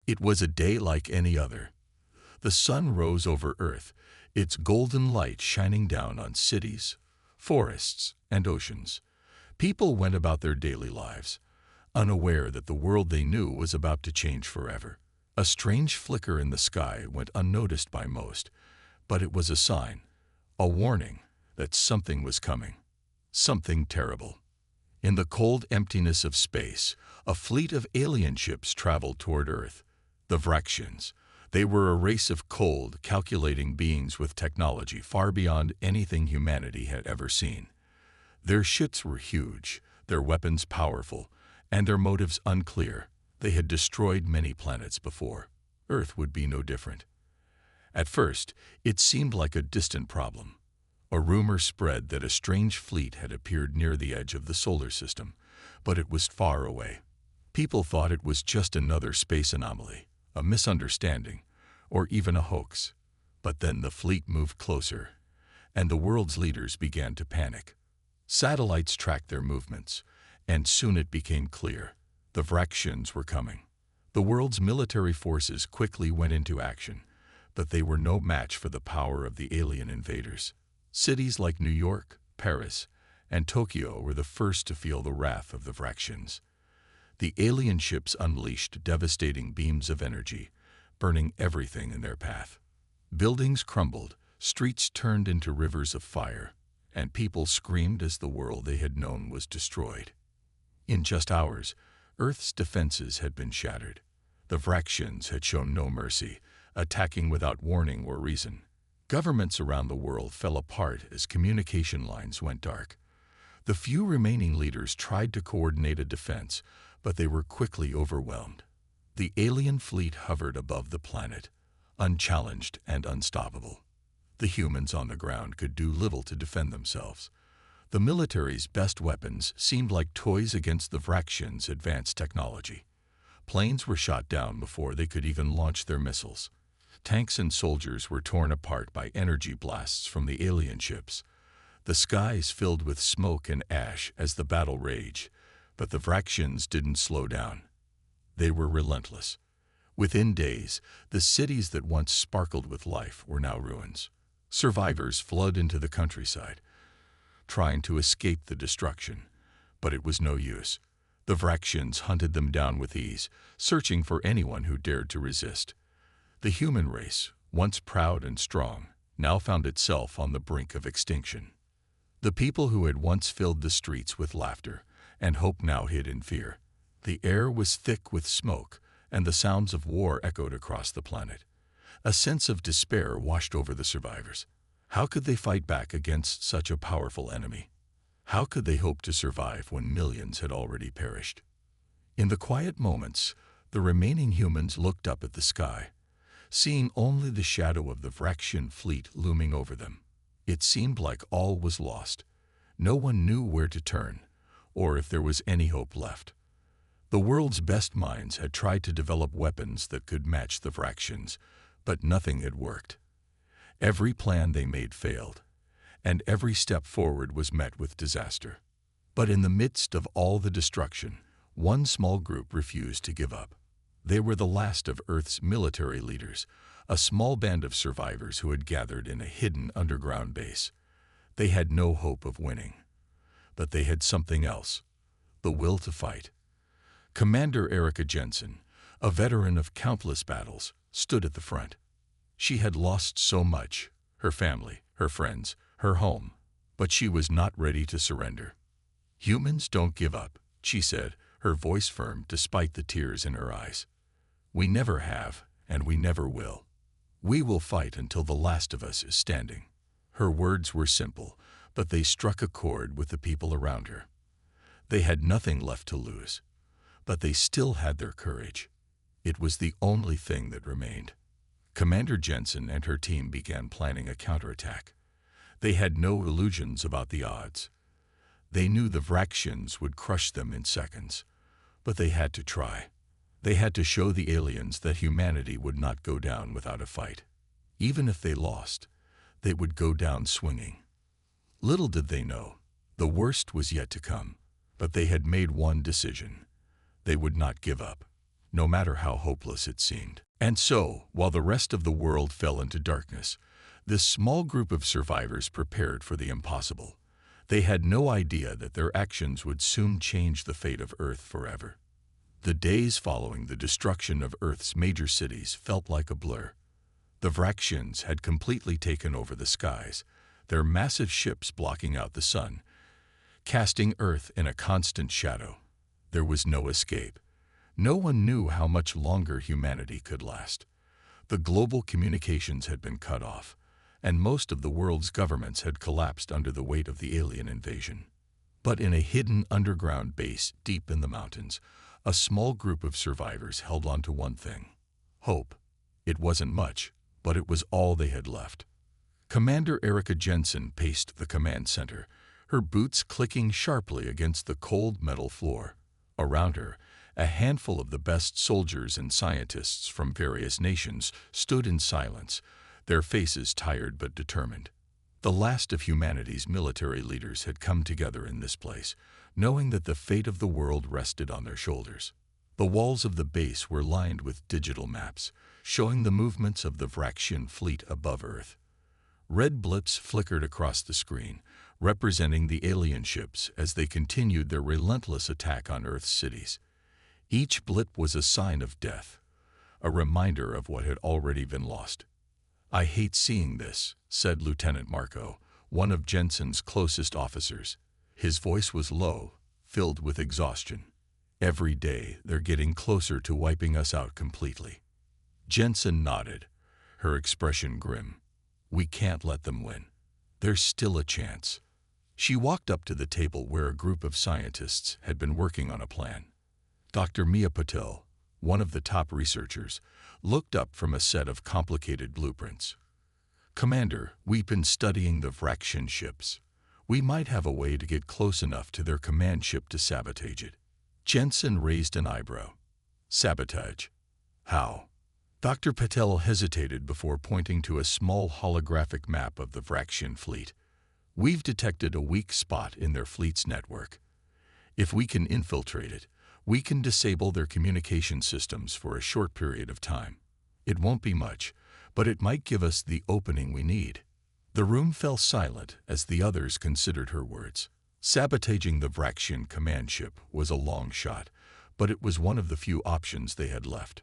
It was a day like any other. The sun rose over Earth, its golden light shining down on cities, forests, and oceans. People went about their daily lives, unaware that the world they knew was about to change forever. A strange flicker in the sky went unnoticed by most, but it was a sign, a warning, that something was coming. Something terrible. In the cold emptiness of space, a fleet of alien ships traveled toward Earth. The Vraxians. They were a race of cold, calculating beings with technology far beyond anything humanity had ever seen. Their ships were huge, their weapons powerful, and their motives unclear. They had destroyed many planets before. Earth would be no different. At first, it seemed like a distant problem. A rumor spread that a strange fleet had appeared near the edge of the solar system, but it was far away. People thought it was just another space anomaly, a misunderstanding, or even a hoax. But then the fleet moved closer, and the world's leaders began to panic. Satellites tracked their movements, and soon it became clear. The Vraxians were coming. The world's military forces quickly went into action, but they were no match for the power of the alien invaders. Cities like New York, Paris, and Tokyo were the first to feel the wrath of the Vraxians. The alien ships unleashed devastating beams of energy, burning everything in their path. Buildings crumbled, streets turned into rivers of fire, and people screamed as the world they had known was destroyed. In just hours, Earth's defenses had been shattered. The Vraxians had shown no mercy, attacking without warning or reason. Governments around the world fell apart as communication lines went dark. The few remaining leaders tried to coordinate a defense, but they were quickly overwhelmed. The alien fleet hovered above the planet, unchallenged and unstoppable. The humans on the ground could do little to defend themselves. The military's best weapons seemed like toys against the Vraxians' advanced technology. Planes were shot down before they could even launch their missiles. Tanks and soldiers were torn apart by energy blasts from the alien ships. The skies filled with smoke and ash as the battle raged, but the Vraxians didn't slow down. They were relentless. Within days, the cities that once sparkled with life were now ruins. Survivors flooded into the countryside, trying to escape the destruction, but it was no use. The Vraxians hunted them down with ease, searching for anyone who dared to resist. The human race, once proud and strong, now found itself on the brink of extinction. The people who had once filled the streets with laughter and hope now hid in fear. The air was thick with smoke, and the sounds of war echoed across the planet. A sense of despair washed over the survivors. How could they fight back against such a powerful enemy? How could they hope to survive when millions had already perished? In the quiet moments, the remaining humans looked up at the sky, seeing only the shadow of the Vraxian fleet looming over them. It seemed like all was lost. No one knew where to turn, or if there was any hope left. The world's best minds had tried to develop weapons that could match the Vraxians, but nothing had worked. Every plan they made failed, and every step forward was met with disaster. But in the midst of all the destruction, one small group refused to give up. They were the last of Earth's military leaders, a small band of survivors who had gathered in a hidden underground base. They had no hope of winning, but they had something else: the will to fight. Commander Erica Jensen, a veteran of countless battles, stood at the front. She had lost so much: her family, her friends, her home, but she was not ready to surrender. "Humans don't give up," she said, her voice firm despite the tears in her eyes. "We never have, and we never will. We will fight until the last of us is standing." Her words were simple, but they struck a chord with the people around her. They had nothing left to lose, but they still had their courage. It was the only thing that remained. Commander Jensen and her team began planning a counterattack. They had no illusions about the odds. They knew the Vraxians would crush them in seconds, but they had to try. They had to show the aliens that humanity would not go down without a fight. Even if they lost, they would go down swinging. Little did they know, the worst was yet to come, but they had made one decision: they would not give up. no matter how hopeless it seemed. And so, while the rest of the world fell into darkness, this small group of survivors prepared for the impossible. They had no idea that their actions would soon change the fate of Earth forever. The days following the destruction of Earth's major cities felt like a blur. The Vraxians had completely taken over the skies, their massive ships blocking out the sun, casting Earth in a constant shadow. There was no escape. No one knew how much longer humanity could last. The global communications had been cut off, and most of the world's governments had collapsed under the weight of the alien invasion. But in a hidden underground base deep in the mountains, a small group of survivors held on to one thing: hope. It wasn't much, but it was all they had left. Commander Erica Jensen paced the command center, her boots clicking sharply against the cold metal floor. Around her, a handful of the best soldiers and scientists from various nations stood in silence, their faces tired but determined. The last of humanity's military leaders had come together in this place, knowing that the fate of the world rested on their shoulders. The walls of the base were lined with digital maps, showing the movements of the Vraxian fleet above Earth. Red blips flickered across the screen, representing the alien ships as they continued their relentless attack on Earth's cities. Each blip was a sign of death, a reminder of what had already been lost. "I hate seeing this," said Lieutenant Marco, one of Jensen's closest officers. His voice was low, filled with exhaustion. "Every day they're getting closer to wiping us out completely." Jensen nodded, her expression grim. "We can't let them win. There's still a chance." She walked up to the table where a group of scientists had been working on a plan. Dr. Mia Patel, one of the top researchers, looked up from a set of complicated blueprints. "Commander, we've been studying the Vraxian ships. We might have a way to get close enough to their command ship to sabotage it." Jensen raised an eyebrow. "Sabotage? How?" Dr. Patel hesitated before pointing to a small holographic map of the Vraxian fleet. "We've detected a weak spot in their fleet's network. If we can infiltrate it, we can disable their communication systems for a short period of time. It won't be much, but it might give us the opening we need." The room fell silent as the others considered her words. Sabotaging the Vraxian command ship was a long shot, but it was one of the few options they had left.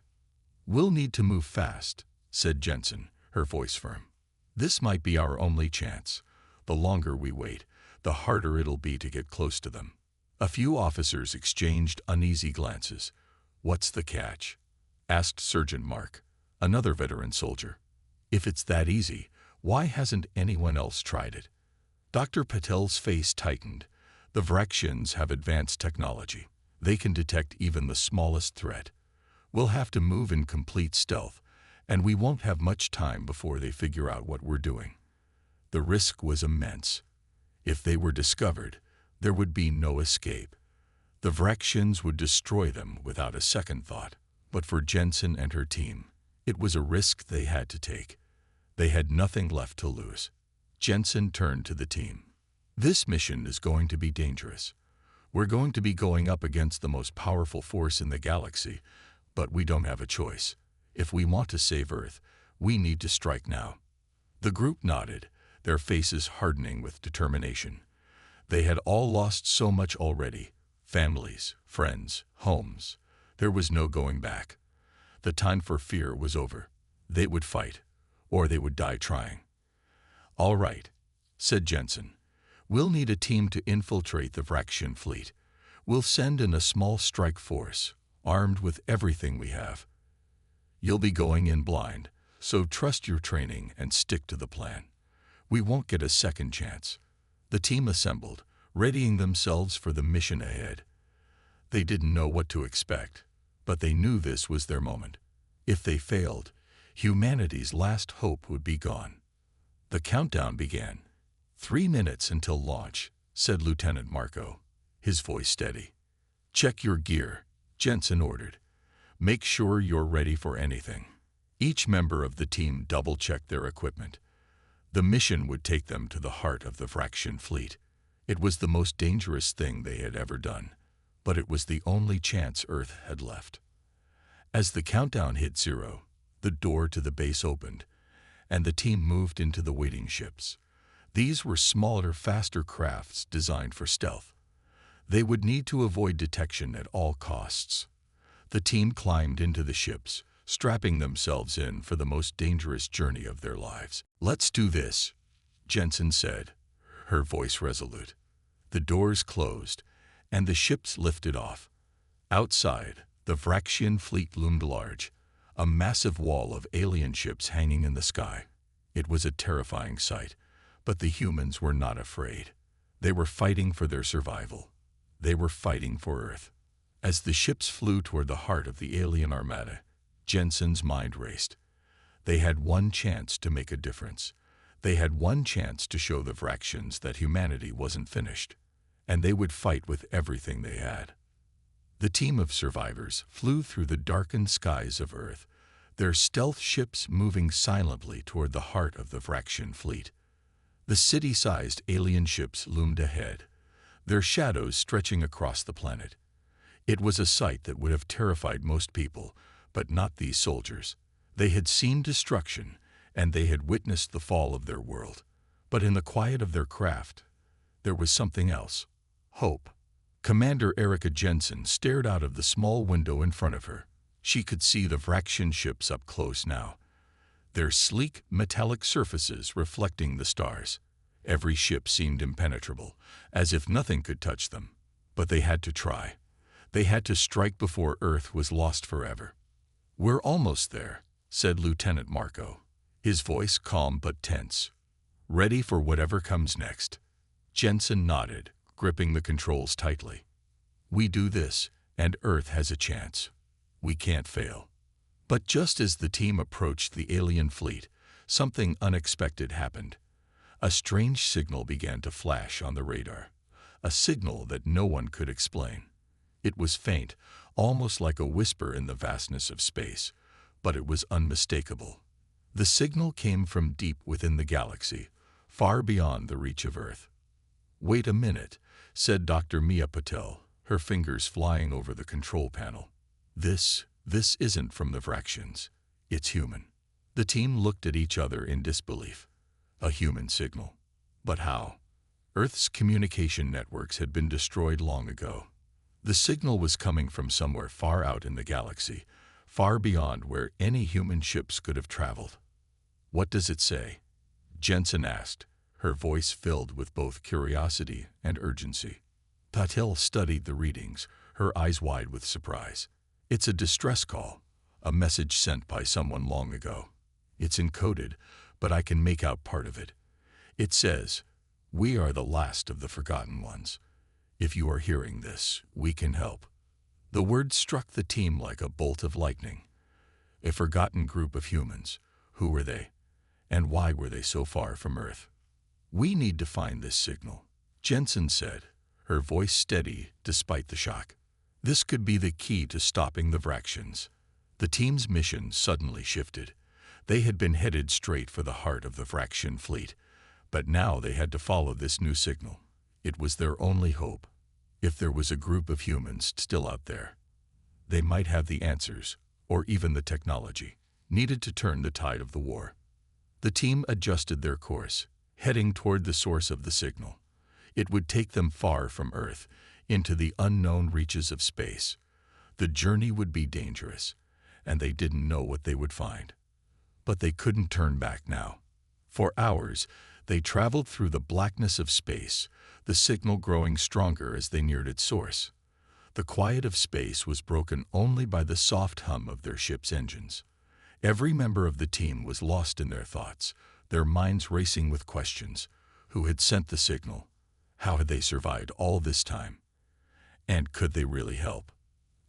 "We'll need to move fast," said Jensen, her voice firm. "This might be our only chance. The longer we wait, the harder it'll be to get close to them." A few officers exchanged uneasy glances. "What's the catch?" asked Sergeant Mark, another veteran soldier. "If it's that easy, why hasn't anyone else tried it?" Dr. Patel's face tightened. "The Vraxians have advanced technology. They can detect even the smallest threat. We'll have to move in complete stealth, and we won't have much time before they figure out what we're doing." The risk was immense. If they were discovered, there would be no escape. The Vraxians would destroy them without a second thought. But for Jensen and her team, it was a risk they had to take. They had nothing left to lose. Jensen turned to the team. "This mission is going to be dangerous. We're going to be going up against the most powerful force in the galaxy, but we don't have a choice. If we want to save Earth, we need to strike now." The group nodded, their faces hardening with determination. They had all lost so much already: families, friends, homes. There was no going back. The time for fear was over. They would fight, or they would die trying. "All right," said Jensen. "We'll need a team to infiltrate the Vraxian fleet. We'll send in a small strike force, armed with everything we have. You'll be going in blind, so trust your training and stick to the plan. We won't get a second chance." The team assembled, readying themselves for the mission ahead. They didn't know what to expect, but they knew this was their moment. If they failed, humanity's last hope would be gone. The countdown began. 3 minutes until launch," said Lieutenant Marco, his voice steady. "Check your gear," Jensen ordered. "Make sure you're ready for anything." Each member of the team double-checked their equipment. The mission would take them to the heart of the Vraxian fleet. It was the most dangerous thing they had ever done, but it was the only chance Earth had left. As the countdown hit 0, the door to the base opened, and the team moved into the waiting ships. These were smaller, faster crafts designed for stealth. They would need to avoid detection at all costs. The team climbed into the ships, strapping themselves in for the most dangerous journey of their lives. "Let's do this," Jensen said, her voice resolute. The doors closed, and the ships lifted off. Outside, the Vraxian fleet loomed large, a massive wall of alien ships hanging in the sky. It was a terrifying sight, but the humans were not afraid. They were fighting for their survival. They were fighting for Earth. As the ships flew toward the heart of the alien armada, Jensen's mind raced. They had one chance to make a difference. They had one chance to show the Vraxians that humanity wasn't finished, and they would fight with everything they had. The team of survivors flew through the darkened skies of Earth, their stealth ships moving silently toward the heart of the Vraxian fleet. The city-sized alien ships loomed ahead, their shadows stretching across the planet. It was a sight that would have terrified most people, but not these soldiers. They had seen destruction, and they had witnessed the fall of their world. But in the quiet of their craft, there was something else: hope. Commander Erica Jensen stared out of the small window in front of her. She could see the Vraxian ships up close now, their sleek, metallic surfaces reflecting the stars. Every ship seemed impenetrable, as if nothing could touch them. But they had to try. They had to strike before Earth was lost forever. "We're almost there," said Lieutenant Marco, his voice calm but tense. "Ready for whatever comes next." Jensen nodded, gripping the controls tightly. "We do this, and Earth has a chance. We can't fail." But just as the team approached the alien fleet, something unexpected happened. A strange signal began to flash on the radar, a signal that no one could explain. It was faint, almost like a whisper in the vastness of space, but it was unmistakable. The signal came from deep within the galaxy, far beyond the reach of Earth. "Wait a minute," said Dr. Mia Patel, her fingers flying over the control panel. This isn't from the Vraxians. It's human." The team looked at each other in disbelief. A human signal. But how? Earth's communication networks had been destroyed long ago. The signal was coming from somewhere far out in the galaxy, far beyond where any human ships could have traveled. "What does it say?" Jensen asked, her voice filled with both curiosity and urgency. Patel studied the readings, her eyes wide with surprise. "It's a distress call, a message sent by someone long ago. It's encoded, but I can make out part of it. It says, 'We are the last of the forgotten ones. If you are hearing this, we can help.'" The words struck the team like a bolt of lightning. A forgotten group of humans. Who were they? And why were they so far from Earth? "We need to find this signal," Jensen said, her voice steady despite the shock. This could be the key to stopping the Vraxians. The team's mission suddenly shifted. They had been headed straight for the heart of the Vraxian fleet, but now they had to follow this new signal. It was their only hope. If there was a group of humans still out there, they might have the answers, or even the technology, needed to turn the tide of the war. The team adjusted their course, heading toward the source of the signal. It would take them far from Earth, into the unknown reaches of space. The journey would be dangerous, and they didn't know what they would find. But they couldn't turn back now. For hours, they traveled through the blackness of space, the signal growing stronger as they neared its source. The quiet of space was broken only by the soft hum of their ship's engines. Every member of the team was lost in their thoughts, their minds racing with questions. Who had sent the signal? How had they survived all this time? And could they really help?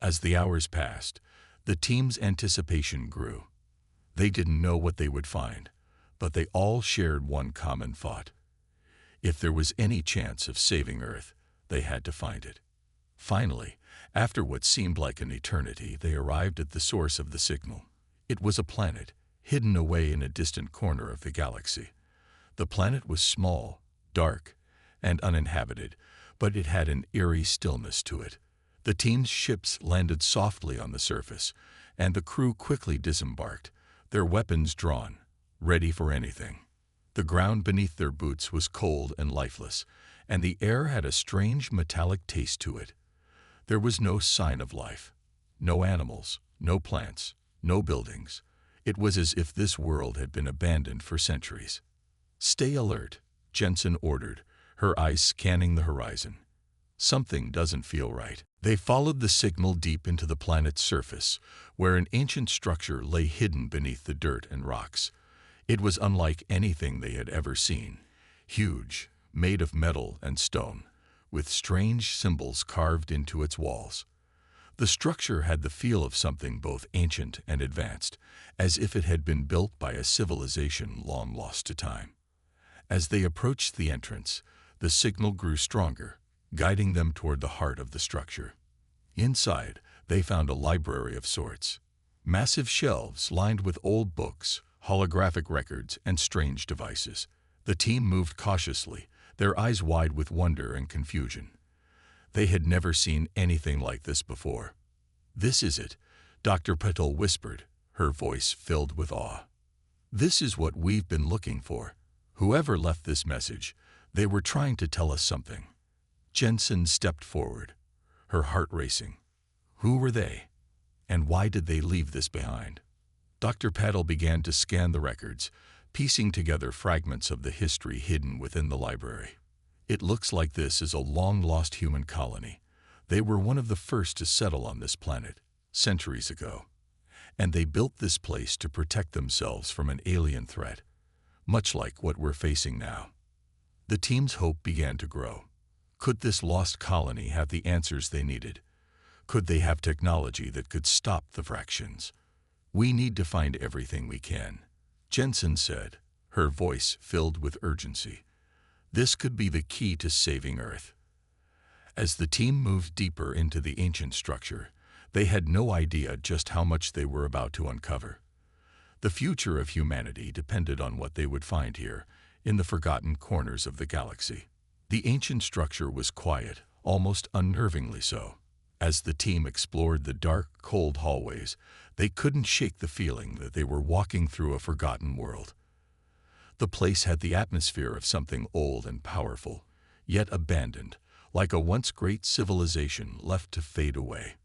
As the hours passed, the team's anticipation grew. They didn't know what they would find, but they all shared one common thought. If there was any chance of saving Earth, they had to find it. Finally, after what seemed like an eternity, they arrived at the source of the signal. It was a planet, hidden away in a distant corner of the galaxy. The planet was small, dark, and uninhabited, but it had an eerie stillness to it. The team's ships landed softly on the surface, and the crew quickly disembarked, their weapons drawn, ready for anything. The ground beneath their boots was cold and lifeless, and the air had a strange metallic taste to it. There was no sign of life. No animals, no plants, no buildings. It was as if this world had been abandoned for centuries. "Stay alert," Jensen ordered, her eyes scanning the horizon. "Something doesn't feel right." They followed the signal deep into the planet's surface, where an ancient structure lay hidden beneath the dirt and rocks. It was unlike anything they had ever seen. Huge, made of metal and stone, with strange symbols carved into its walls. The structure had the feel of something both ancient and advanced, as if it had been built by a civilization long lost to time. As they approached the entrance, the signal grew stronger, guiding them toward the heart of the structure. Inside, they found a library of sorts. Massive shelves lined with old books, holographic records, and strange devices. The team moved cautiously, their eyes wide with wonder and confusion. They had never seen anything like this before. "This is it," Dr. Patel whispered, her voice filled with awe. "This is what we've been looking for. Whoever left this message, they were trying to tell us something." Jensen stepped forward, her heart racing. Who were they? And why did they leave this behind? Dr. Patel began to scan the records, piecing together fragments of the history hidden within the library. "It looks like this is a long-lost human colony. They were one of the first to settle on this planet, centuries ago. And they built this place to protect themselves from an alien threat, much like what we're facing now." The team's hope began to grow. Could this lost colony have the answers they needed? Could they have technology that could stop the fractions? "We need to find everything we can," Jensen said, her voice filled with urgency. "This could be the key to saving Earth." As the team moved deeper into the ancient structure, they had no idea just how much they were about to uncover. The future of humanity depended on what they would find here, in the forgotten corners of the galaxy. The ancient structure was quiet, almost unnervingly so. As the team explored the dark, cold hallways, they couldn't shake the feeling that they were walking through a forgotten world. The place had the atmosphere of something old and powerful, yet abandoned, like a once great civilization left to fade away.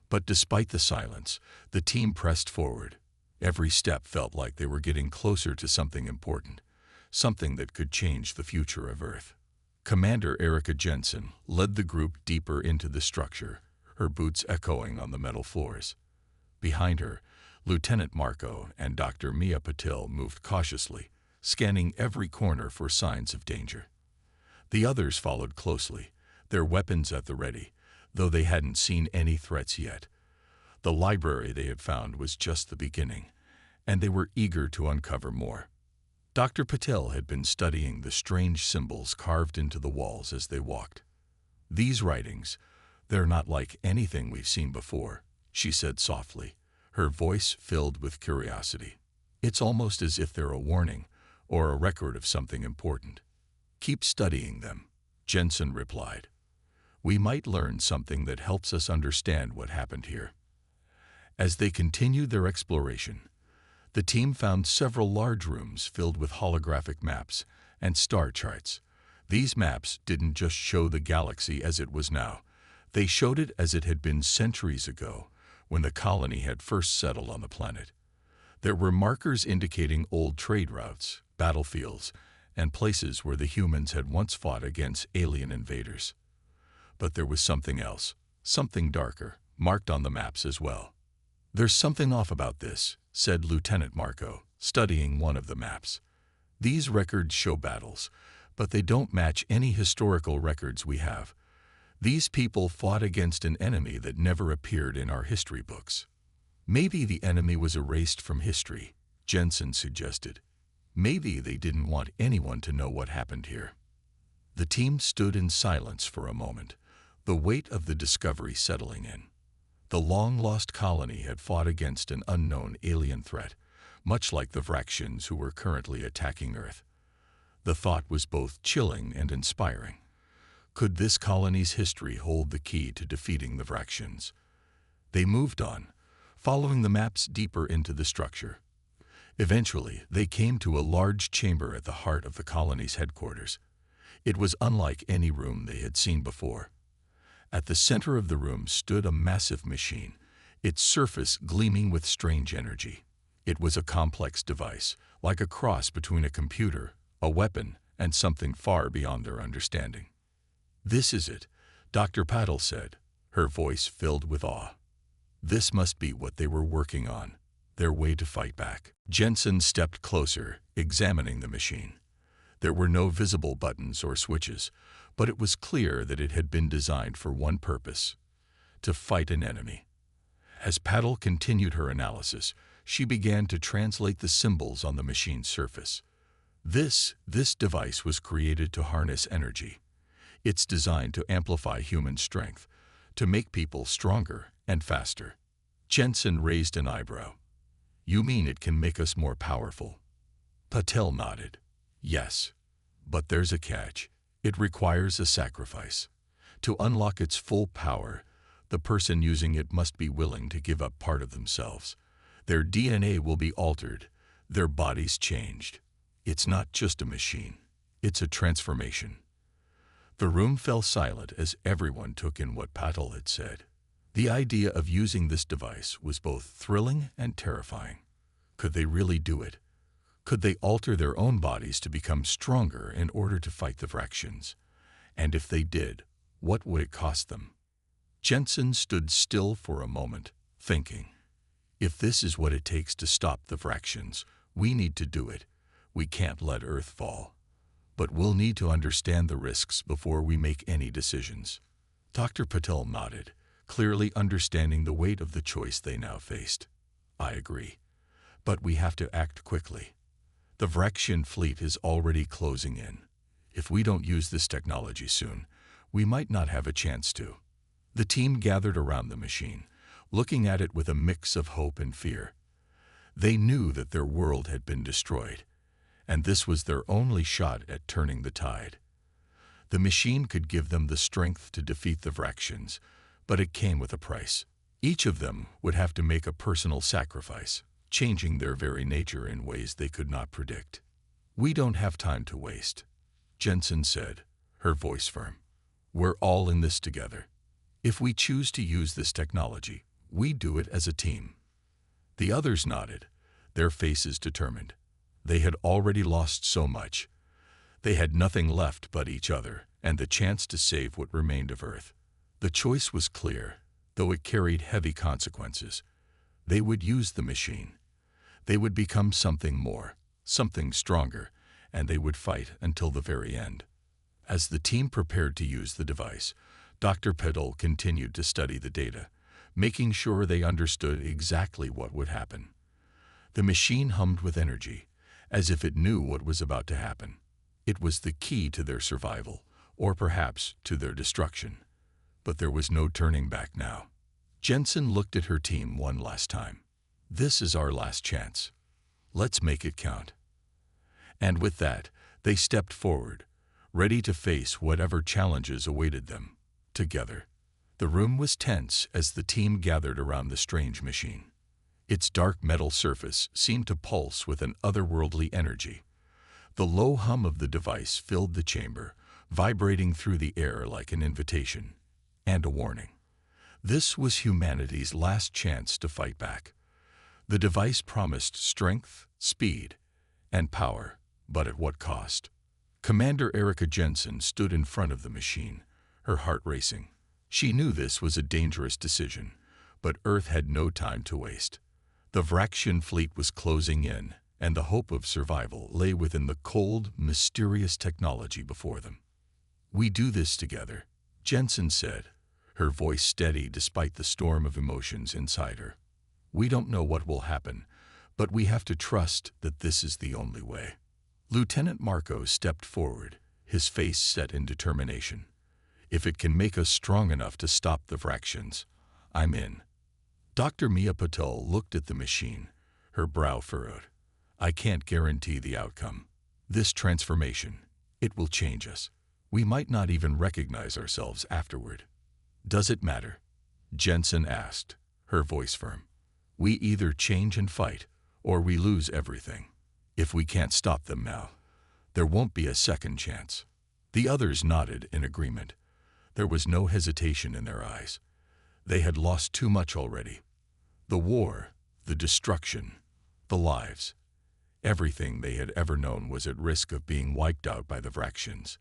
But despite the silence, the team pressed forward. Every step felt like they were getting closer to something important, something that could change the future of Earth. Commander Erica Jensen led the group deeper into the structure, her boots echoing on the metal floors. Behind her, Lieutenant Marco and Dr. Mia Patil moved cautiously, scanning every corner for signs of danger. The others followed closely, their weapons at the ready, though they hadn't seen any threats yet. The library they had found was just the beginning, and they were eager to uncover more. Dr. Patel had been studying the strange symbols carved into the walls as they walked. "These writings, they're not like anything we've seen before," she said softly, her voice filled with curiosity. "It's almost as if they're a warning or a record of something important." "Keep studying them," Jensen replied. "We might learn something that helps us understand what happened here." As they continued their exploration, the team found several large rooms filled with holographic maps and star charts. These maps didn't just show the galaxy as it was now. They showed it as it had been centuries ago, when the colony had first settled on the planet. There were markers indicating old trade routes, battlefields, and places where the humans had once fought against alien invaders. But there was something else, something darker, marked on the maps as well. "There's something off about this," said Lieutenant Marco, studying one of the maps. "These records show battles, but they don't match any historical records we have. These people fought against an enemy that never appeared in our history books." "Maybe the enemy was erased from history," Jensen suggested. "Maybe they didn't want anyone to know what happened here." The team stood in silence for a moment, the weight of the discovery settling in. The long-lost colony had fought against an unknown alien threat, much like the Vraxians who were currently attacking Earth. The thought was both chilling and inspiring. Could this colony's history hold the key to defeating the Vraxians? They moved on, following the maps deeper into the structure. Eventually, they came to a large chamber at the heart of the colony's headquarters. It was unlike any room they had seen before. At the center of the room stood a massive machine, its surface gleaming with strange energy. It was a complex device, like a cross between a computer, a weapon, and something far beyond their understanding. "This is it," Dr. Paddle said, her voice filled with awe. This must be what they were working on, their way to fight back. Jensen stepped closer, examining the machine. There were no visible buttons or switches, but it was clear that it had been designed for one purpose: to fight an enemy. As Paddle continued her analysis, she began to translate the symbols on the machine's surface. This device was created to harness energy. It's designed to amplify human strength, to make people stronger and faster. Jensen raised an eyebrow. "You mean it can make us more powerful?" Patel nodded. "Yes, but there's a catch. It requires a sacrifice. To unlock its full power, the person using it must be willing to give up part of themselves. Their DNA will be altered, their bodies changed. It's not just a machine, it's a transformation." The room fell silent as everyone took in what Patel had said. The idea of using this device was both thrilling and terrifying. Could they really do it? Could they alter their own bodies to become stronger in order to fight the Vraxians? And if they did, what would it cost them? Jensen stood still for a moment, thinking. If this is what it takes to stop the Vraxians, we need to do it. We can't let Earth fall. But we'll need to understand the risks before we make any decisions. Dr. Patel nodded, clearly understanding the weight of the choice they now faced. "I agree. But we have to act quickly. The Vraxian fleet is already closing in. If we don't use this technology soon, we might not have a chance to." The team gathered around the machine, looking at it with a mix of hope and fear. They knew that their world had been destroyed, and this was their only shot at turning the tide. The machine could give them the strength to defeat the Vraxians, but it came with a price. Each of them would have to make a personal sacrifice, changing their very nature in ways they could not predict. "We don't have time to waste," Jensen said, her voice firm. "We're all in this together. If we choose to use this technology, we do it as a team." The others nodded, their faces determined. They had already lost so much. They had nothing left but each other and the chance to save what remained of Earth. The choice was clear, though it carried heavy consequences. They would use the machine. They would become something more, something stronger, and they would fight until the very end. As the team prepared to use the device, Dr. Patel continued to study the data, making sure they understood exactly what would happen. The machine hummed with energy, as if it knew what was about to happen. It was the key to their survival, or perhaps to their destruction. But there was no turning back now. Jensen looked at her team one last time. "This is our last chance. Let's make it count." And with that, they stepped forward, ready to face whatever challenges awaited them, together. The room was tense as the team gathered around the strange machine. Its dark metal surface seemed to pulse with an otherworldly energy. The low hum of the device filled the chamber, vibrating through the air like an invitation and a warning. This was humanity's last chance to fight back. The device promised strength, speed, and power, but at what cost? Commander Erica Jensen stood in front of the machine, her heart racing. She knew this was a dangerous decision, but Earth had no time to waste. The Vraxian fleet was closing in, and the hope of survival lay within the cold, mysterious technology before them. "We do this together," Jensen said, her voice steady despite the storm of emotions inside her. "We don't know what will happen, but we have to trust that this is the only way." Lieutenant Marco stepped forward, his face set in determination. "If it can make us strong enough to stop the Vraxians, I'm in." Dr. Mia Patel looked at the machine, her brow furrowed. "I can't guarantee the outcome. This transformation, it will change us. We might not even recognize ourselves afterward." "Does it matter?" Jensen asked, her voice firm. We either change and fight, or we lose everything. If we can't stop them now, there won't be a second chance." The others nodded in agreement. There was no hesitation in their eyes. They had lost too much already. The war, the destruction, the lives. Everything they had ever known was at risk of being wiped out by the Vraxians.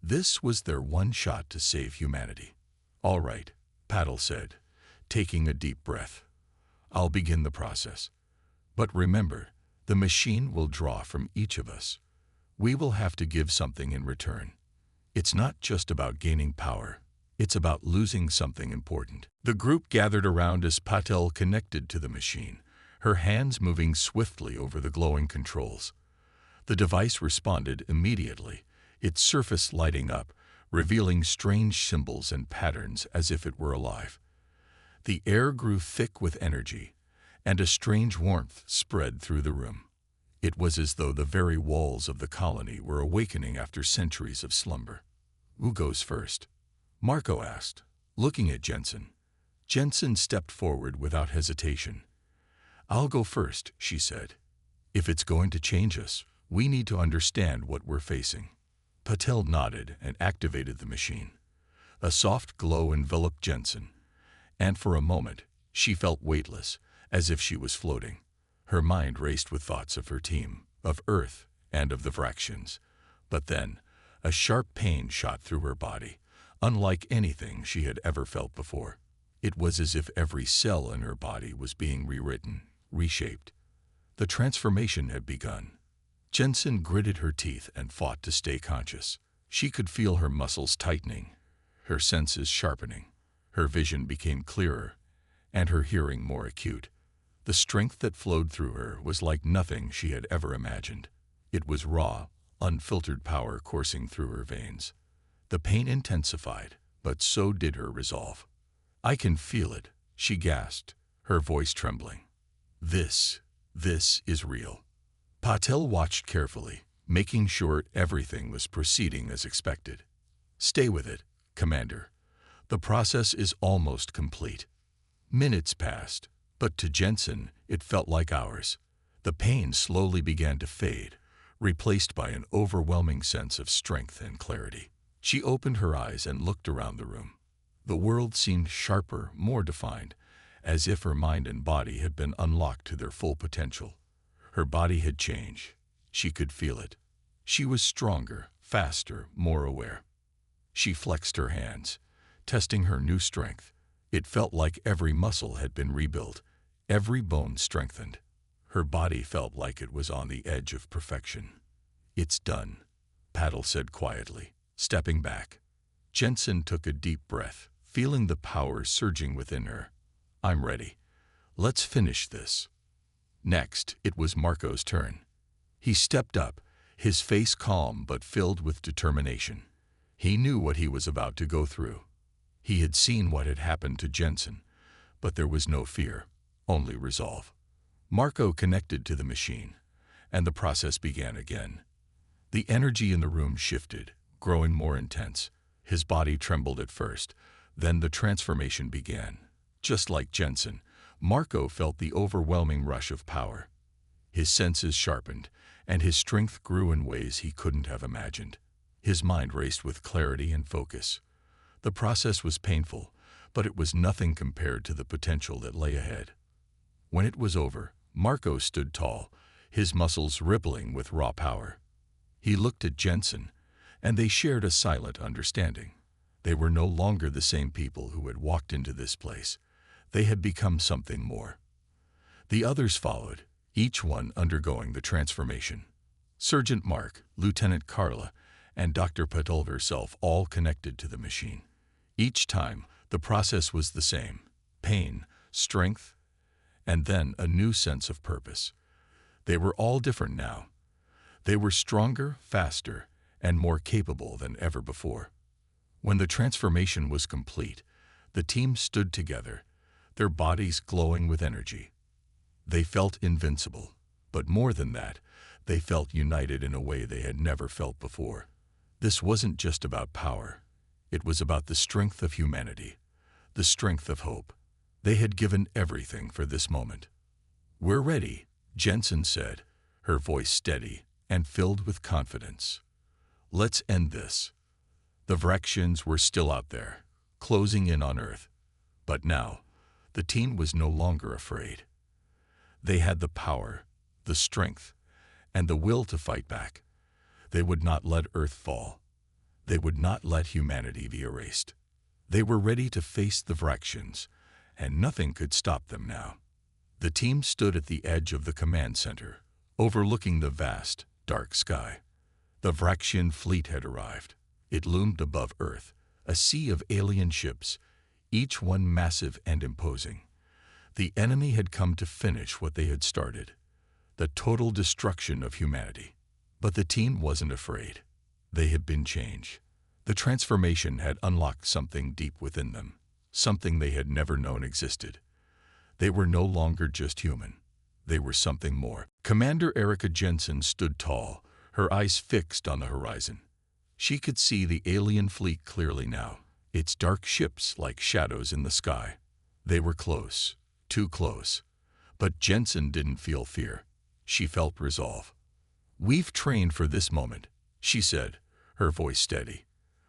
This was their one shot to save humanity. "All right," Paddle said, taking a deep breath. "I'll begin the process. But remember, the machine will draw from each of us. We will have to give something in return. It's not just about gaining power. It's about losing something important." The group gathered around as Patel connected to the machine, her hands moving swiftly over the glowing controls. The device responded immediately, its surface lighting up, revealing strange symbols and patterns as if it were alive. The air grew thick with energy, and a strange warmth spread through the room. It was as though the very walls of the colony were awakening after centuries of slumber. "Who goes first?" Marco asked, looking at Jensen. Jensen stepped forward without hesitation. "I'll go first," she said. "If it's going to change us, we need to understand what we're facing." Patel nodded and activated the machine. A soft glow enveloped Jensen, and for a moment she felt weightless, as if she was floating. Her mind raced with thoughts of her team, of Earth, and of the Vraxians. But then, a sharp pain shot through her body, unlike anything she had ever felt before. It was as if every cell in her body was being rewritten, reshaped. The transformation had begun. Jensen gritted her teeth and fought to stay conscious. She could feel her muscles tightening, her senses sharpening. Her vision became clearer, and her hearing more acute. The strength that flowed through her was like nothing she had ever imagined. It was raw, unfiltered power coursing through her veins. The pain intensified, but so did her resolve. "I can feel it," she gasped, her voice trembling. This is real." Patel watched carefully, making sure everything was proceeding as expected. "Stay with it, Commander. The process is almost complete." Minutes passed, but to Jensen it felt like hours. The pain slowly began to fade, replaced by an overwhelming sense of strength and clarity. She opened her eyes and looked around the room. The world seemed sharper, more defined, as if her mind and body had been unlocked to their full potential. Her body had changed. She could feel it. She was stronger, faster, more aware. She flexed her hands, testing her new strength. It felt like every muscle had been rebuilt, every bone strengthened. Her body felt like it was on the edge of perfection. "It's done," Paddle said quietly, stepping back. Jensen took a deep breath, feeling the power surging within her. "I'm ready. Let's finish this." Next, it was Marco's turn. He stepped up, his face calm but filled with determination. He knew what he was about to go through. He had seen what had happened to Jensen, but there was no fear, only resolve. Marco connected to the machine, and the process began again. The energy in the room shifted, growing more intense. His body trembled at first, then the transformation began. Just like Jensen, Marco felt the overwhelming rush of power. His senses sharpened, and his strength grew in ways he couldn't have imagined. His mind raced with clarity and focus. The process was painful, but it was nothing compared to the potential that lay ahead. When it was over, Marco stood tall, his muscles rippling with raw power. He looked at Jensen, and they shared a silent understanding. They were no longer the same people who had walked into this place. They had become something more. The others followed, each one undergoing the transformation. Sergeant Mark, Lieutenant Carla, and Dr. Patel herself all connected to the machine. Each time, the process was the same: pain, strength, and then a new sense of purpose. They were all different now. They were stronger, faster, and more capable than ever before. When the transformation was complete, the team stood together, their bodies glowing with energy. They felt invincible, but more than that, they felt united in a way they had never felt before. This wasn't just about power. It was about the strength of humanity, the strength of hope. They had given everything for this moment. "We're ready," Jensen said, her voice steady and filled with confidence. "Let's end this." The Vraxians were still out there, closing in on Earth. But now, the team was no longer afraid. They had the power, the strength, and the will to fight back. They would not let Earth fall. They would not let humanity be erased. They were ready to face the Vraxians, and nothing could stop them now. The team stood at the edge of the command center, overlooking the vast, dark sky. The Vraxian fleet had arrived. It loomed above Earth, a sea of alien ships, each one massive and imposing. The enemy had come to finish what they had started, the total destruction of humanity. But the team wasn't afraid. They had been changed. The transformation had unlocked something deep within them, something they had never known existed. They were no longer just human. They were something more. Commander Erica Jensen stood tall, her eyes fixed on the horizon. She could see the alien fleet clearly now, its dark ships like shadows in the sky. They were close, too close. But Jensen didn't feel fear. She felt resolve. "We've trained for this moment," she said, her voice steady.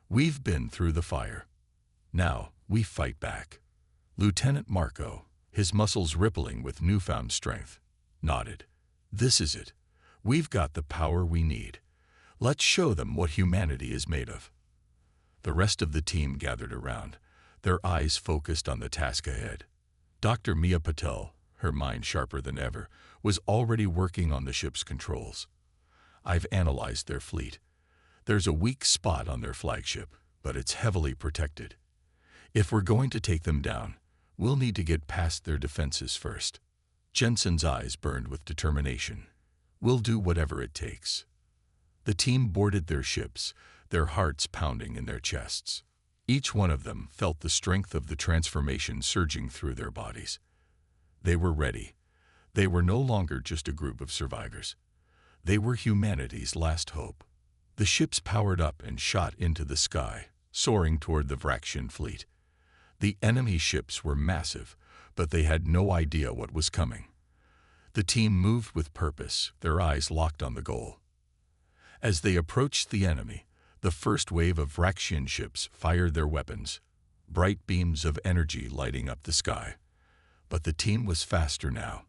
"We've been through the fire. Now we fight back." Lieutenant Marco, his muscles rippling with newfound strength, nodded. "This is it. We've got the power we need. Let's show them what humanity is made of." The rest of the team gathered around, their eyes focused on the task ahead. Dr. Mia Patel, her mind sharper than ever, was already working on the ship's controls. "I've analyzed their fleet. There's a weak spot on their flagship, but it's heavily protected. If we're going to take them down, we'll need to get past their defenses first." Jensen's eyes burned with determination. "We'll do whatever it takes." The team boarded their ships, their hearts pounding in their chests. Each one of them felt the strength of the transformation surging through their bodies. They were ready. They were no longer just a group of survivors. They were humanity's last hope. The ships powered up and shot into the sky, soaring toward the Vraxian fleet. The enemy ships were massive, but they had no idea what was coming. The team moved with purpose, their eyes locked on the goal. As they approached the enemy, the first wave of Vraxian ships fired their weapons, bright beams of energy lighting up the sky. But the team was faster now.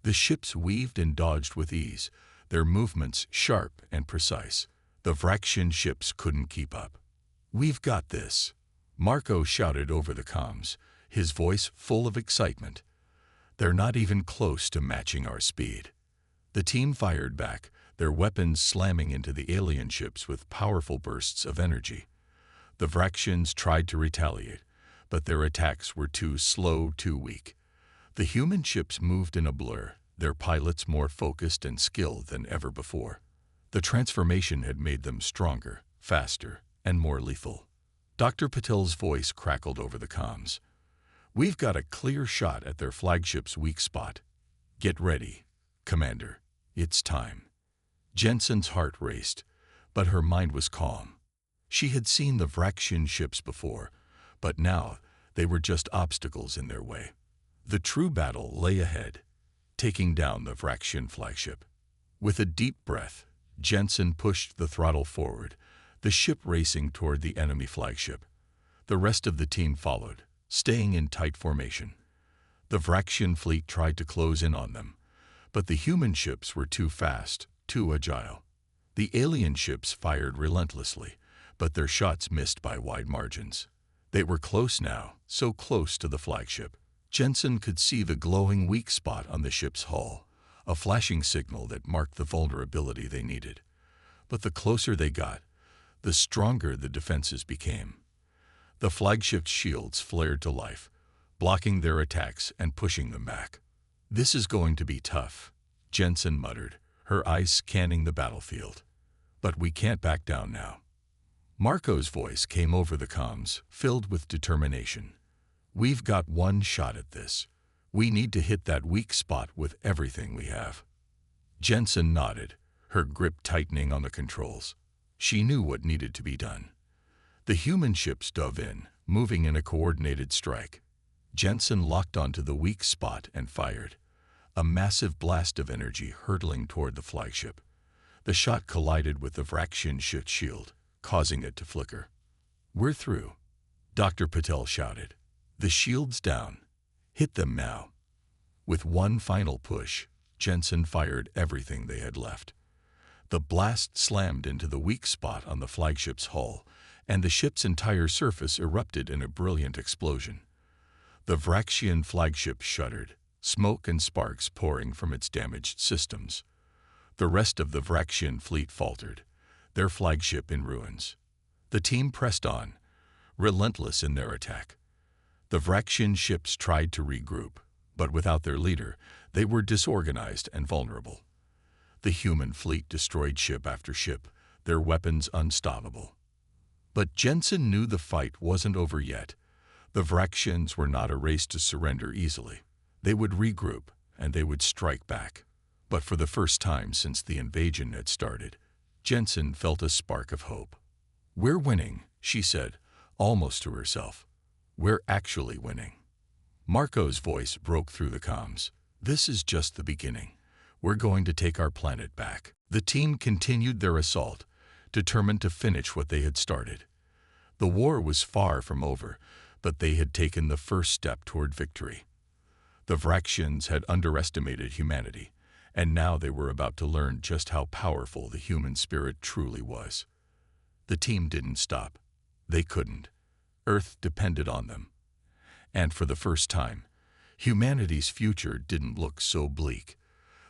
The ships weaved and dodged with ease, their movements sharp and precise. The Vraxian ships couldn't keep up. "We've got this," Marco shouted over the comms, his voice full of excitement. "They're not even close to matching our speed." The team fired back, their weapons slamming into the alien ships with powerful bursts of energy. The Vraxians tried to retaliate, but their attacks were too slow, too weak. The human ships moved in a blur, their pilots more focused and skilled than ever before. The transformation had made them stronger, faster, and more lethal. Dr. Patel's voice crackled over the comms. "We've got a clear shot at their flagship's weak spot. Get ready, Commander. It's time." Jensen's heart raced, but her mind was calm. She had seen the Vraxian ships before, but now they were just obstacles in their way. The true battle lay ahead, taking down the Vraxian flagship. With a deep breath, Jensen pushed the throttle forward, the ship racing toward the enemy flagship. The rest of the team followed, staying in tight formation. The Vraxian fleet tried to close in on them, but the human ships were too fast, too agile. The alien ships fired relentlessly, but their shots missed by wide margins. They were close now, so close to the flagship. Jensen could see the glowing weak spot on the ship's hull, a flashing signal that marked the vulnerability they needed. But the closer they got, the stronger the defenses became. The flagship's shields flared to life, blocking their attacks and pushing them back. "This is going to be tough," Jensen muttered, her eyes scanning the battlefield. "But we can't back down now." Marco's voice came over the comms, filled with determination. "We've got one shot at this. We need to hit that weak spot with everything we have." Jensen nodded, her grip tightening on the controls. She knew what needed to be done. The human ships dove in, moving in a coordinated strike. Jensen locked onto the weak spot and fired, a massive blast of energy hurtling toward the flagship. The shot collided with the Vraxian ship's shield, causing it to flicker. "We're through," Dr. Patel shouted. "The shield's down. Hit them now." With one final push, Jensen fired everything they had left. The blast slammed into the weak spot on the flagship's hull, and the ship's entire surface erupted in a brilliant explosion. The Vraxian flagship shuddered, smoke and sparks pouring from its damaged systems. The rest of the Vraxian fleet faltered, their flagship in ruins. The team pressed on, relentless in their attack. The Vraxian ships tried to regroup, but without their leader, they were disorganized and vulnerable. The human fleet destroyed ship after ship, their weapons unstoppable. But Jensen knew the fight wasn't over yet. The Vraxians were not a race to surrender easily. They would regroup, and they would strike back. But for the first time since the invasion had started, Jensen felt a spark of hope. "We're winning," she said, almost to herself. "We're actually winning." Marco's voice broke through the comms. "This is just the beginning. We're going to take our planet back." The team continued their assault, determined to finish what they had started. The war was far from over, but they had taken the first step toward victory. The Vraxians had underestimated humanity, and now they were about to learn just how powerful the human spirit truly was. The team didn't stop. They couldn't. Earth depended on them. And for the first time, humanity's future didn't look so bleak.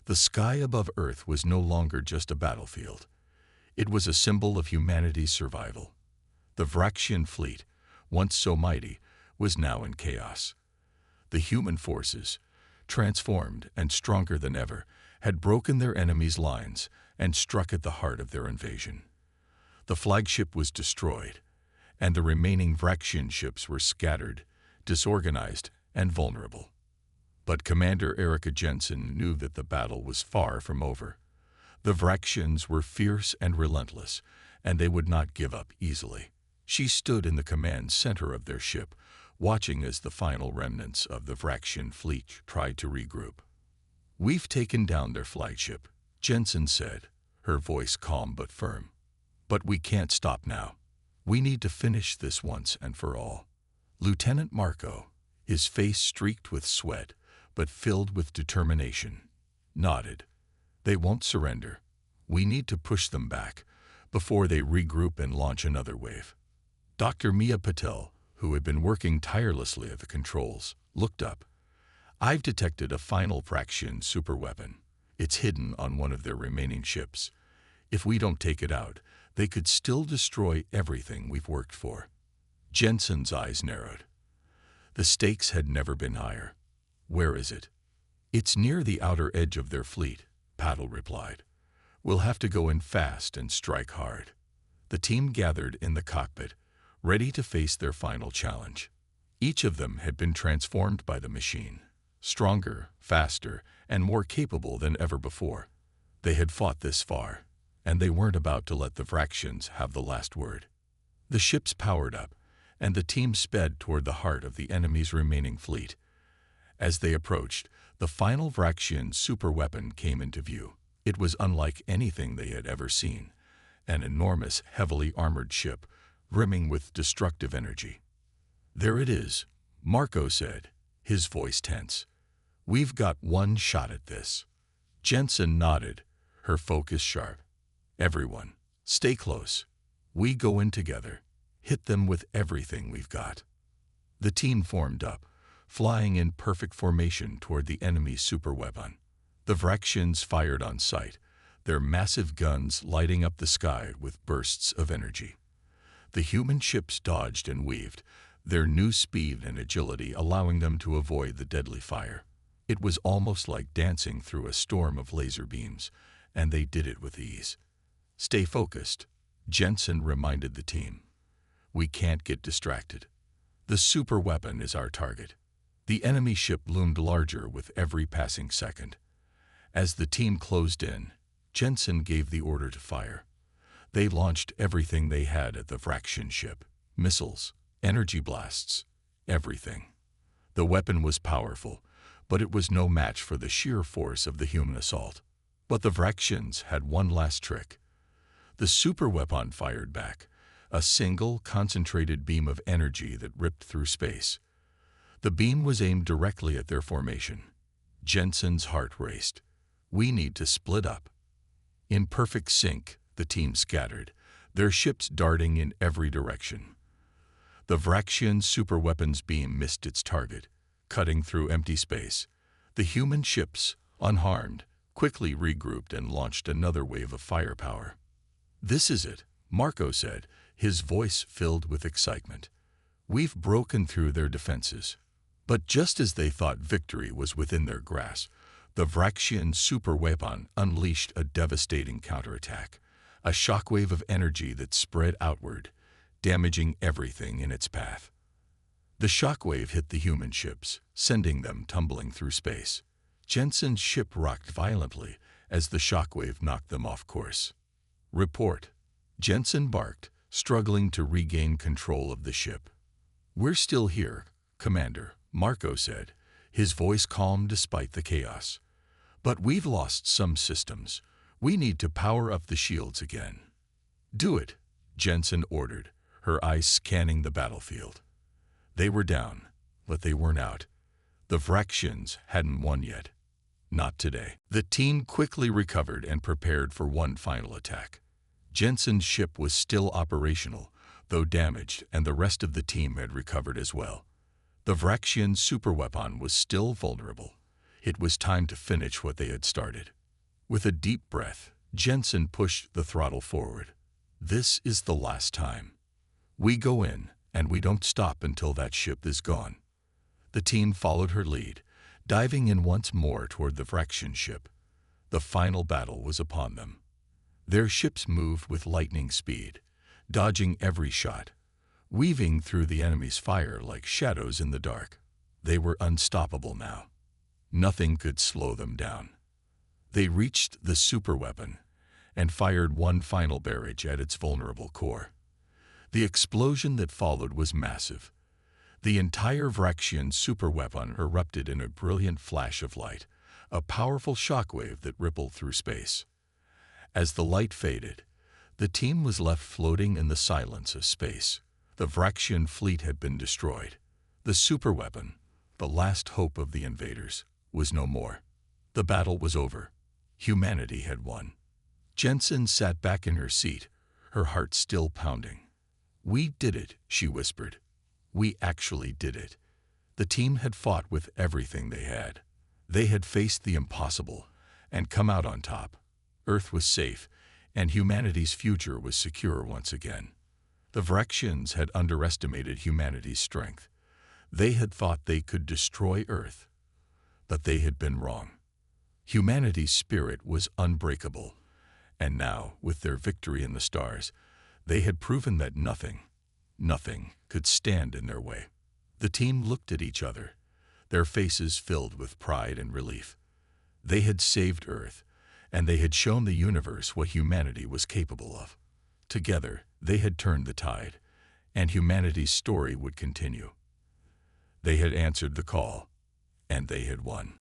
The sky above Earth was no longer just a battlefield. It was a symbol of humanity's survival. The Vraxian fleet, once so mighty, was now in chaos. The human forces, transformed and stronger than ever, had broken their enemies' lines and struck at the heart of their invasion. The flagship was destroyed, and the remaining Vraxian ships were scattered, disorganized, and vulnerable. But Commander Erica Jensen knew that the battle was far from over. The Vraxians were fierce and relentless, and they would not give up easily. She stood in the command center of their ship, watching as the final remnants of the Vraxian fleet tried to regroup. "We've taken down their flagship," Jensen said, her voice calm but firm. "But we can't stop now. We need to finish this once and for all." Lieutenant Marco, his face streaked with sweat but filled with determination, nodded. "They won't surrender. We need to push them back before they regroup and launch another wave." Dr. Mia Patel, who had been working tirelessly at the controls, looked up. "I've detected a final Vraxian superweapon. It's hidden on one of their remaining ships. If we don't take it out, they could still destroy everything we've worked for." Jensen's eyes narrowed. The stakes had never been higher. "Where is it?" "It's near the outer edge of their fleet," Paddle replied. "We'll have to go in fast and strike hard." The team gathered in the cockpit, ready to face their final challenge. Each of them had been transformed by the machine, stronger, faster, and more capable than ever before. They had fought this far, and they weren't about to let the Vraxians have the last word. The ships powered up, and the team sped toward the heart of the enemy's remaining fleet. As they approached, the final Vraxian superweapon came into view. It was unlike anything they had ever seen, an enormous, heavily armored ship, brimming with destructive energy. "There it is," Marco said, his voice tense. "We've got one shot at this." Jensen nodded, her focus sharp. "Everyone, stay close. We go in together. Hit them with everything we've got." The team formed up, flying in perfect formation toward the enemy's superweapon. The Vraxians fired on sight, their massive guns lighting up the sky with bursts of energy. The human ships dodged and weaved, their new speed and agility allowing them to avoid the deadly fire. It was almost like dancing through a storm of laser beams, and they did it with ease. "Stay focused," Jensen reminded the team. "We can't get distracted. The superweapon is our target." The enemy ship loomed larger with every passing second. As the team closed in, Jensen gave the order to fire. They launched everything they had at the Vraxian ship: missiles, energy blasts, everything. The weapon was powerful, but it was no match for the sheer force of the human assault. But the Vraxians had one last trick. The superweapon fired back, a single, concentrated beam of energy that ripped through space. The beam was aimed directly at their formation. Jensen's heart raced. "We need to split up." In perfect sync, the team scattered, their ships darting in every direction. The Vraxian superweapon's beam missed its target, cutting through empty space. The human ships, unharmed, quickly regrouped and launched another wave of firepower. "This is it," Marco said, his voice filled with excitement. "We've broken through their defenses." But just as they thought victory was within their grasp, the Vraxian superweapon unleashed a devastating counterattack, a shockwave of energy that spread outward, damaging everything in its path. The shockwave hit the human ships, sending them tumbling through space. Jensen's ship rocked violently as the shockwave knocked them off course. "Report," Jensen barked, struggling to regain control of the ship. "We're still here, Commander," Marco said, his voice calm despite the chaos. "But we've lost some systems. We need to power up the shields again." "Do it," Jensen ordered, her eyes scanning the battlefield. They were down, but they weren't out. The Vraxians hadn't won yet. Not today. The team quickly recovered and prepared for one final attack. Jensen's ship was still operational, though damaged, and the rest of the team had recovered as well. The Vraxian superweapon was still vulnerable. It was time to finish what they had started. With a deep breath, Jensen pushed the throttle forward. "This is the last time. We go in, and we don't stop until that ship is gone." The team followed her lead, diving in once more toward the Vraxian ship. The final battle was upon them. Their ships moved with lightning speed, dodging every shot, weaving through the enemy's fire like shadows in the dark. They were unstoppable now. Nothing could slow them down. They reached the superweapon and fired one final barrage at its vulnerable core. The explosion that followed was massive. The entire Vraxian superweapon erupted in a brilliant flash of light, a powerful shockwave that rippled through space. As the light faded, the team was left floating in the silence of space. The Vraxian fleet had been destroyed. The superweapon, the last hope of the invaders, was no more. The battle was over. Humanity had won. Jensen sat back in her seat, her heart still pounding. "We did it," she whispered. "We actually did it." The team had fought with everything they had. They had faced the impossible and come out on top. Earth was safe, and humanity's future was secure once again. The Vraxians had underestimated humanity's strength. They had thought they could destroy Earth, but they had been wrong. Humanity's spirit was unbreakable, and now, with their victory in the stars, they had proven that nothing could stand in their way. The team looked at each other, their faces filled with pride and relief. They had saved Earth, and they had shown the universe what humanity was capable of. Together, they had turned the tide, and humanity's story would continue. They had answered the call, and they had won.